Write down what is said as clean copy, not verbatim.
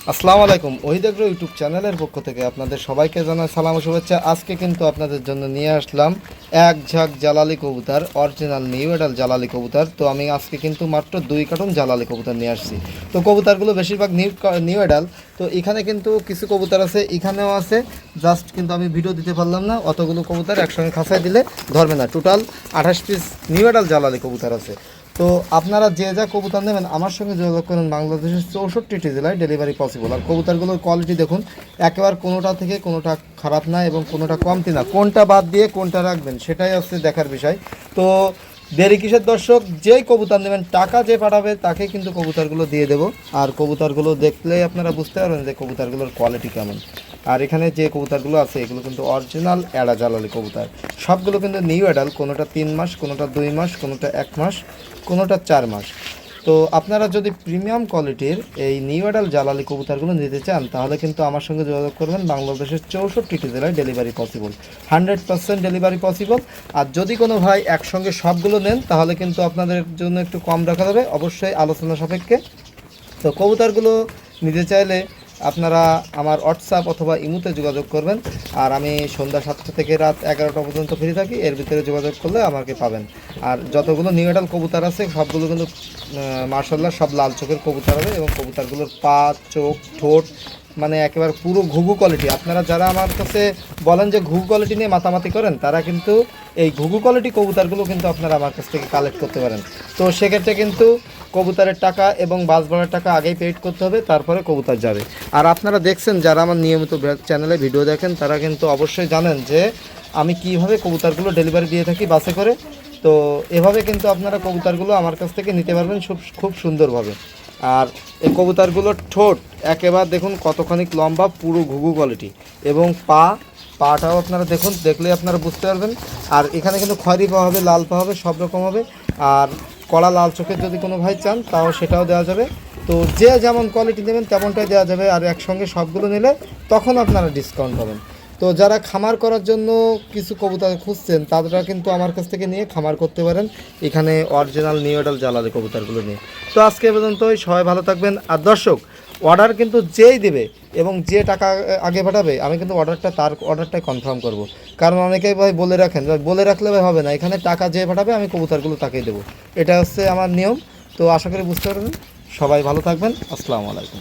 আসসালামু আলাইকুম। Ohid agro YouTube চ্যানেলের পক্ষ থেকে আপনাদের সবাইকে জানাই সালাম ও শুভেচ্ছা। আজকে কিন্তু আপনাদের জন্য নিয়ে আসলাম এক ঝাঁক জালালি কবুতর, অরিজিনাল নিউ এডাল জালালি কবুতর। তো আমি আজকে কিন্তু মাত্র 2 কার্টন জালালি কবুতর নিয়ে আসছি। তো কবুতরগুলো বেশিরভাগ নিউ এডাল। তো এখানে কিন্তু কিছু কবুতর আছে, এখানেও আছে, জাস্ট কিন্তু আমি ভিডিও দিতে পারলাম না। অতগুলো কবুতর একসঙ্গে খাঁচায় দিলে ধরবে না। টোটাল 28 পিস নিউ এডাল জালালি কবুতর আছে। তো আপনারা যে যা কবুতর নেবেন আমার সঙ্গে যোগাযোগ করেন। বাংলাদেশের 64টি জেলায় ডেলিভারি পসিবল। আর কবুতরগুলোর কোয়ালিটি দেখুন, একেবারে কোনোটা থেকে কোনোটা খারাপ না এবং কোনোটা কমতি না। কোনটা বাদ দিয়ে কোনটা রাখবেন সেটাই হচ্ছে দেখার বিষয়। তো দেরি কিসের দর্শক, যেই কবুতর নেবেন টাকা যে পাঠাবে তাকে কিন্তু কবুতরগুলো দিয়ে দেবো। আর কবুতরগুলো দেখলেই আপনারা বুঝতে পারবেন যে কবুতরগুলোর কোয়ালিটি কেমন। আর এখানে যে কবুতরগুলো আছে এগুলো কিন্তু অরিজিনাল এড়া জালালি কবুতর। সবগুলো কিন্তু নিউ অ্যাডাল, কোনোটা 3 মাস, কোনোটা 2 মাস, কোনোটা 1 মাস, কোনোটা 4 মাস। তো আপনারা যদি প্রিমিয়াম কোয়ালিটির এই নিউ অ্যাডাল জালালি কবুতরগুলো নিতে চান তাহলে কিন্তু আমার সঙ্গে যোগাযোগ করবেন। বাংলাদেশের 64টি জেলায় ডেলিভারি পসিবল, 100% ডেলিভারি পসিবল। আর যদি কোনো ভাই একসঙ্গে সবগুলো নেন তাহলে কিন্তু আপনাদের জন্য একটু কম রাখা যাবে, অবশ্যই আলোচনা সাপেক্ষে। তো কবুতরগুলো নিতে চাইলে আপনারা আমার হোয়াটসঅ্যাপ অথবা ইমুতে যোগাযোগ করবেন। আর আমি সন্ধ্যা 7টা থেকে রাত 11টা পর্যন্ত ফ্রি থাকি, এর ভিতরে যোগাযোগ করলে আমাকে পাবেন। আর যতগুলো নিউ এডাল কবুতর আছে সবগুলো কিন্তু মার্শাল্লাহ সব লাল চোখের কবুতর হবে। এবং কবুতরগুলোর পা, চোখ, ঠোঁট মানে একেবারে পুরো ঘুঘু কোয়ালিটি। আপনারা যারা আমার কাছে বলেন যে ঘুঘু কোয়ালিটি নিয়ে মাতামাতি করেন, তারা কিন্তু এই ঘুঘু কোয়ালিটি কবুতরগুলো কিন্তু আপনারা আমার কাছ থেকে কালেক্ট করতে পারেন। তো সেক্ষেত্রে কিন্তু কবুতরের টাকা এবং বাস ভাড়ার টাকা আগেই পেড করতে হবে, তারপরে কবুতর যাবে। আর আপনারা দেখছেন যারা আমার নিয়মিত চ্যানেলে ভিডিও দেখেন তারা কিন্তু অবশ্যই জানেন যে আমি কিভাবে কবুতরগুলো ডেলিভারি দিয়ে থাকি বাসে করে। তো এভাবে কিন্তু আপনারা কবুতরগুলো আমার কাছ থেকে নিতে পারবেন খুব সুন্দরভাবে। আর এই কবুতরগুলোর ঠোঁট একেবারে দেখুন কতখানি লম্বা, পুরো ঘুঘু কোয়ালিটি। এবং পাটাও আপনারা দেখুন, দেখলে আপনারা বুঝতে পারবেন। আর এখানে কিন্তু খয়েরি পা হবে, লাল পা হবে, সব রকম হবে। আর কড়া লাল চোখের যদি কোনো ভাই চান তাও সেটাও দেওয়া যাবে। তো যে যেমন কোয়ালিটি নেবেন তেমনটাই দেওয়া যাবে। আর একসঙ্গে সবগুলো নিলে তখন আপনারা ডিসকাউন্ট পাবেন। তো যারা খামার করার জন্য কিছু কবুতর খুঁজছেন তারা কিন্তু আমার কাছ থেকে নিয়ে খামার করতে পারেন, এখানে অরিজিনাল নিউ এডাল জালালি কবুতরগুলো নিয়ে। তো আজকে পর্যন্তই, সবাই ভালো থাকবেন। আর দর্শক, অর্ডার কিন্তু যেই দেবে এবং যে টাকা আগে পাঠাবে আমি কিন্তু তার অর্ডারটাই কনফার্ম করব। কারণ অনেকেই ভাই বলে রাখেন, বলে রাখলে ভাই হবে না, এখানে টাকা যে পাঠাবে আমি কবুতরগুলো তাকেই দেবো। এটা হচ্ছে আমার নিয়ম। তো আশা করি বুঝতে পারবেন। সবাই ভালো থাকবেন। আসসালামু আলাইকুম।